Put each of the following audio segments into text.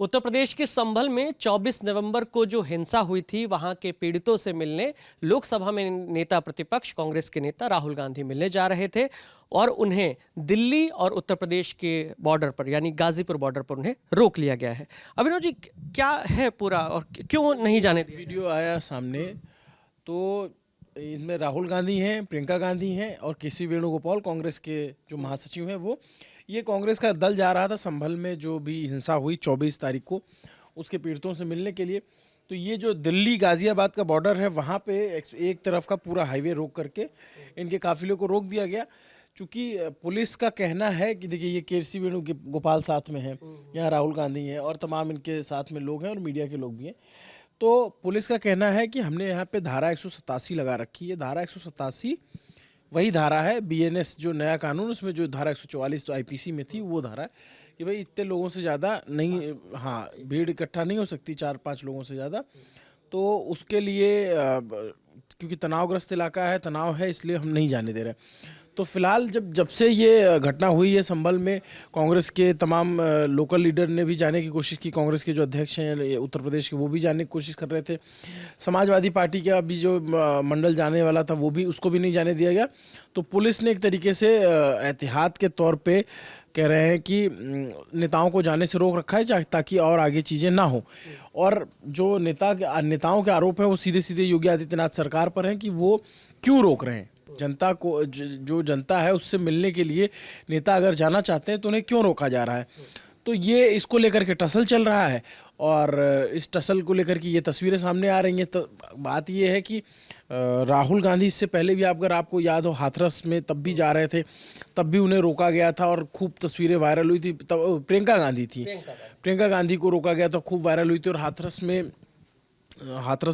उत्तर प्रदेश के संभल में 24 नवंबर को जो हिंसा हुई थी, वहां के पीड़ितों से मिलने लोकसभा में नेता प्रतिपक्ष कांग्रेस के नेता राहुल गांधी मिलने जा रहे थे और उन्हें दिल्ली और उत्तर प्रदेश के बॉर्डर पर यानी गाजीपुर बॉर्डर पर उन्हें रोक लिया गया है। अभिनव जी, क्या है पूरा और क्यों नहीं जाने दिया? वीडियो आया सामने तो इसमें राहुल गांधी हैं, प्रियंका गांधी हैं और केसी वेणुगोपाल कांग्रेस के जो महासचिव हैं वो ये कांग्रेस का दल जा रहा था संभल में जो भी हिंसा हुई 24 तारीख को उसके पीड़ितों से मिलने के लिए। तो ये जो दिल्ली गाजियाबाद का बॉर्डर है वहाँ पे एक तरफ का पूरा हाईवे रोक करके इनके काफिले को रोक दिया गया। चूँकि पुलिस का कहना है कि देखिए ये केसी वेणुगोपाल साथ में है, यहाँ राहुल गांधी हैं और तमाम इनके साथ में लोग हैं और मीडिया के लोग भी हैं। तो पुलिस का कहना है कि हमने यहाँ पे धारा 187 लगा रखी है। धारा 187 वही धारा है बीएनएस जो नया कानून, उसमें जो धारा 144 तो आईपीसी में थी वो धारा है कि भाई इतने लोगों से ज़्यादा नहीं, हाँ भीड़ इकट्ठा नहीं हो सकती 4-5 लोगों से ज़्यादा। तो उसके लिए क्योंकि तनावग्रस्त इलाका है, तनाव है, इसलिए हम नहीं जाने दे रहे। तो फिलहाल जब से ये घटना हुई है संभल में, कांग्रेस के तमाम लोकल लीडर ने भी जाने की कोशिश की, कांग्रेस के जो अध्यक्ष हैं उत्तर प्रदेश के वो भी जाने की कोशिश कर रहे थे। समाजवादी पार्टी का भी जो मंडल जाने वाला था वो भी, उसको भी नहीं जाने दिया गया। तो पुलिस ने एक तरीके से एहतियात के तौर पे कह रहे हैं कि नेताओं को जाने से रोक रखा है ताकि और आगे चीज़ें ना हो। और जो नेताओं के आरोप हैं वो सीधे सीधे योगी आदित्यनाथ सरकार पर हैं कि वो क्यों रोक रहे हैं जनता को। जो जनता है उससे मिलने के लिए नेता अगर जाना चाहते हैं तो उन्हें क्यों रोका जा रहा है। तो ये इसको लेकर के टसल चल रहा है और इस टसल को लेकर के ये तस्वीरें सामने आ रही हैं। तो बात ये है कि राहुल गांधी इससे पहले भी अगर आपको याद हो हाथरस में तब भी जा रहे थे, तब भी उन्हें रोका गया था और खूब तस्वीरें वायरल हुई थी। तब प्रियंका गांधी को रोका गया था, खूब वायरल हुई थी। और हाथरस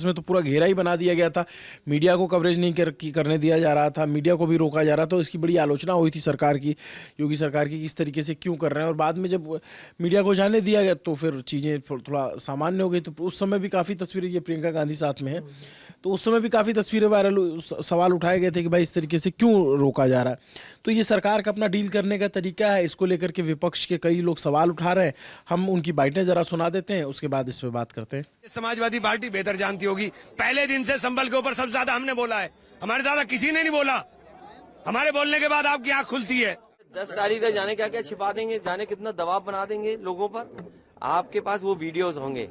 में तो पूरा घेरा ही बना दिया गया था, मीडिया को कवरेज नहीं करने दिया जा रहा था, मीडिया को भी रोका जा रहा था। तो इसकी बड़ी आलोचना हुई थी सरकार की, योगी सरकार की, किस तरीके से क्यों कर रहे हैं। और बाद में जब मीडिया को जाने दिया गया तो फिर चीज़ें थोड़ा सामान्य हो गई। तो उस समय भी काफ़ी तस्वीरें, ये प्रियंका गांधी साथ में है, तो उस समय भी काफ़ी तस्वीरें वायरल, सवाल उठाए गए थे कि भाई इस तरीके से क्यों रोका जा रहा है। तो ये सरकार का अपना डील करने का तरीका है। इसको लेकर के विपक्ष के कई लोग सवाल उठा रहे हैं। हम उनकी बाइटें जरा सुना देते हैं, उसके बाद इस पर बात करते हैं। समाजवादी पार्टी बेहतर जानती होगी, पहले दिन से संभल के ऊपर सबसे ज्यादा हमने बोला है, हमारे ज्यादा किसी ने नहीं बोला। हमारे बोलने के बाद आपकी आंख खुलती है। 10 तारीख तक जाने क्या क्या छिपा देंगे, जाने कितना दबाव बना देंगे लोगों पर। आपके पास वो वीडियोस होंगे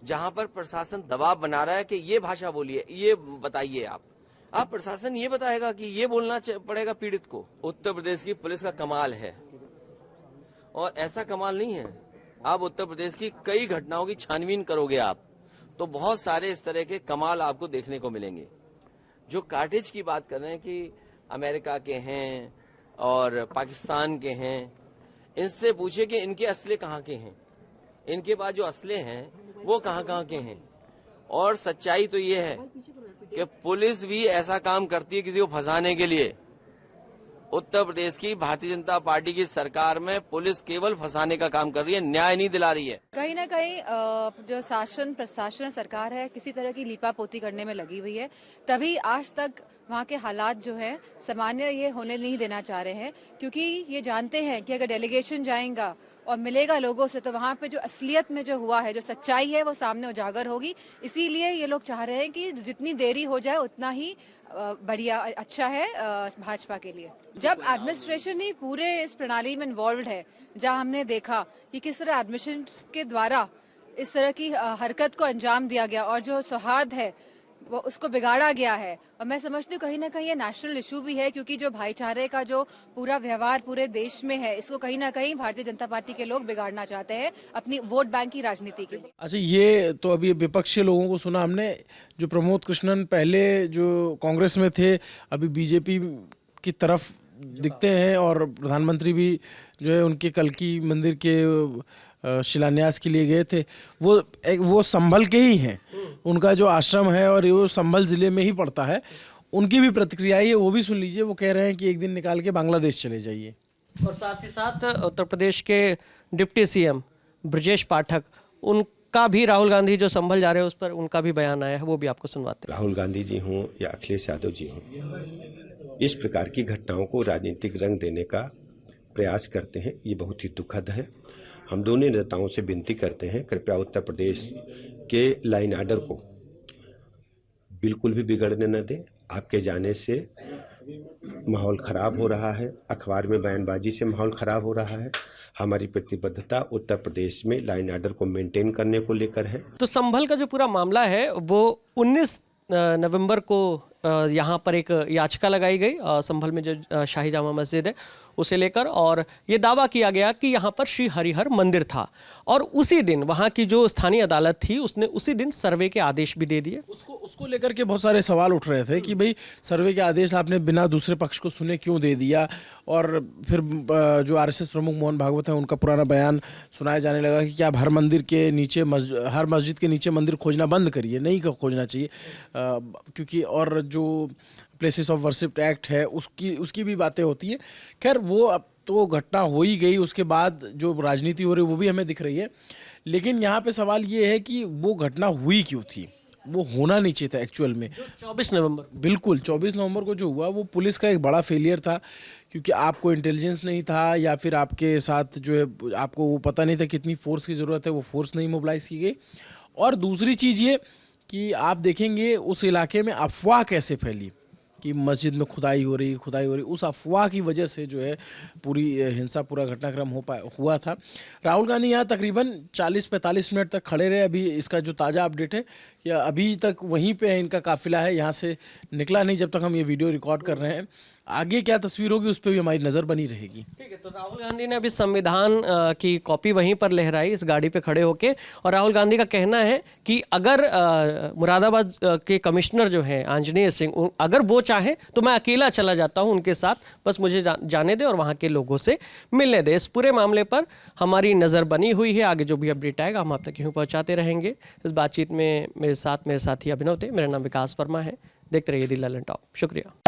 जहां पर प्रशासन दबाव बना रहा है कि ये भाषा बोलिए, ये बताइए। आप प्रशासन ये बताएगा कि ये बोलना पड़ेगा पीड़ित को। उत्तर प्रदेश की पुलिस का कमाल है और ऐसा कमाल नहीं है। आप उत्तर प्रदेश की कई घटनाओं की छानबीन करोगे आप तो बहुत सारे इस तरह के कमाल आपको देखने को मिलेंगे। जो कार्टेज की बात कर रहे हैं कि अमेरिका के हैं और पाकिस्तान के हैं, इनसे पूछे कि इनके असले कहाँ के हैं, इनके पास जो असले हैं वो कहाँ के हैं। और सच्चाई तो ये है कि पुलिस भी ऐसा काम करती है किसी को फंसाने के लिए। उत्तर प्रदेश की भारतीय जनता पार्टी की सरकार में पुलिस केवल फंसाने का काम कर रही है, न्याय नहीं दिला रही है। कहीं ना कहीं जो शासन प्रशासन सरकार है किसी तरह की लीपापोती करने में लगी हुई है। तभी आज तक वहाँ के हालात जो है सामान्य ये होने नहीं देना चाह रहे हैं, क्योंकि ये जानते हैं कि अगर डेलीगेशन जाएगा और मिलेगा लोगों से तो वहाँ पे जो असलियत में जो हुआ है, जो सच्चाई है वो सामने उजागर होगी। इसीलिए ये लोग चाह रहे हैं कि जितनी देरी हो जाए उतना ही बढ़िया, अच्छा है भाजपा के लिए। जब एडमिनिस्ट्रेशन ही पूरे इस प्रणाली में इन्वॉल्व है, जहां हमने देखा कि किस तरह एडमिशन के द्वारा इस तरह की हरकत को अंजाम दिया गया और जो सौहार्द है वो उसको बिगाड़ा गया है। और मैं समझती हूँ कहीं ना कहीं ये नेशनल इशू भी है, क्योंकि जो भाईचारे का जो पूरा व्यवहार पूरे देश में है, इसको कहीं ना कहीं भारतीय जनता पार्टी के लोग बिगाड़ना चाहते हैं अपनी वोट बैंक की राजनीति के लिए। अच्छा, ये तो अभी विपक्षी लोगों को सुना हमने। जो प्रमोद कृष्णन पहले जो कांग्रेस में थे, अभी बीजेपी की तरफ दिखते हैं और प्रधानमंत्री भी जो है उनके कल्की मंदिर के शिलान्यास के लिए गए थे। वो संभल के ही हैं, उनका जो आश्रम है और वो संभल जिले में ही पड़ता है। उनकी भी प्रतिक्रिया है, वो भी सुन लीजिए। वो कह रहे हैं कि एक दिन निकाल के बांग्लादेश चले जाइए। और साथ ही साथ उत्तर प्रदेश के डिप्टी सीएम ब्रजेश पाठक, उनका भी राहुल गांधी जो संभल जा रहे हैं उस पर उनका भी बयान आया है, वो भी आपको सुनवाते हैं। राहुल गांधी जी हों या अखिलेश यादव जी हों, इस प्रकार की घटनाओं को राजनीतिक रंग देने का प्रयास करते हैं, ये बहुत ही दुखद है। हम दोनों नेताओं से विनती करते हैं, कृपया उत्तर प्रदेश के लाइन आर्डर को बिल्कुल भी बिगड़ने न दें। आपके जाने से माहौल खराब हो रहा है, अखबार में बयानबाजी से माहौल खराब हो रहा है। हमारी प्रतिबद्धता उत्तर प्रदेश में लाइन आर्डर को मेंटेन करने को लेकर है। तो संभल का जो पूरा मामला है वो 19 नवंबर को यहाँ पर एक याचिका लगाई गई संभल में जो शाही जामा मस्जिद है उसे लेकर, और ये दावा किया गया कि यहाँ पर श्री हरिहर मंदिर था, और उसी दिन वहाँ की जो स्थानीय अदालत थी उसने उसी दिन सर्वे के आदेश भी दे दिए। उसको लेकर के बहुत सारे सवाल उठ रहे थे कि भाई सर्वे के आदेश आपने बिना दूसरे पक्ष को सुने क्यों दे दिया। और फिर जो आरएसएस प्रमुख मोहन भागवत हैं उनका पुराना बयान सुनाया जाने लगा कि क्या आप हर मंदिर के नीचे हर मस्जिद के नीचे मंदिर खोजना बंद करिए, नहीं खोजना चाहिए, क्योंकि और जो प्लेसेस ऑफ वर्शिप एक्ट है उसकी भी बातें होती हैं। खैर वो अब तो घटना हो ही गई, उसके बाद जो राजनीति हो रही है वो भी हमें दिख रही है। लेकिन यहाँ पे सवाल ये है कि वो घटना हुई क्यों थी, वो होना नहीं चाहिए था एक्चुअल में। 24 नवंबर, बिल्कुल 24 नवंबर को जो हुआ वो पुलिस का एक बड़ा फेलियर था, क्योंकि आपको इंटेलिजेंस नहीं था या फिर आपके साथ जो है आपको वो पता नहीं था कितनी फोर्स की ज़रूरत है, वो फोर्स नहीं मोबिलाइज की गई। और दूसरी चीज़ ये कि आप देखेंगे उस इलाके में अफवाह कैसे फैली कि मस्जिद में खुदाई हो रही, उस अफवाह की वजह से जो है पूरी हिंसा, पूरा घटनाक्रम हुआ था। राहुल गांधी यहाँ तकरीबन 40-45 मिनट तक खड़े रहे। अभी इसका जो ताज़ा अपडेट है कि अभी तक वहीं पे है, इनका काफिला है, यहाँ से निकला नहीं जब तक हम ये वीडियो रिकॉर्ड कर रहे हैं। आगे क्या तस्वीर होगी उस पर भी हमारी नज़र बनी रहेगी। ठीक है, तो राहुल गांधी ने अभी संविधान की कॉपी वहीं पर लहराई इस गाड़ी पे खड़े होके, और राहुल गांधी का कहना है कि अगर मुरादाबाद के कमिश्नर जो हैं आंजनेय सिंह, अगर वो चाहे तो मैं अकेला चला जाता हूं उनके साथ, बस मुझे जाने दे और वहां के लोगों से मिलने दे। इस पूरे मामले पर हमारी नज़र बनी हुई है, आगे जो भी अपडेट आएगा हम आप तक यूँ पहुँचाते रहेंगे। इस बातचीत में मेरे साथी अभिनव थे, मेरा नाम विकास वर्मा है। देखते रहिए दी ललन टॉप। शुक्रिया।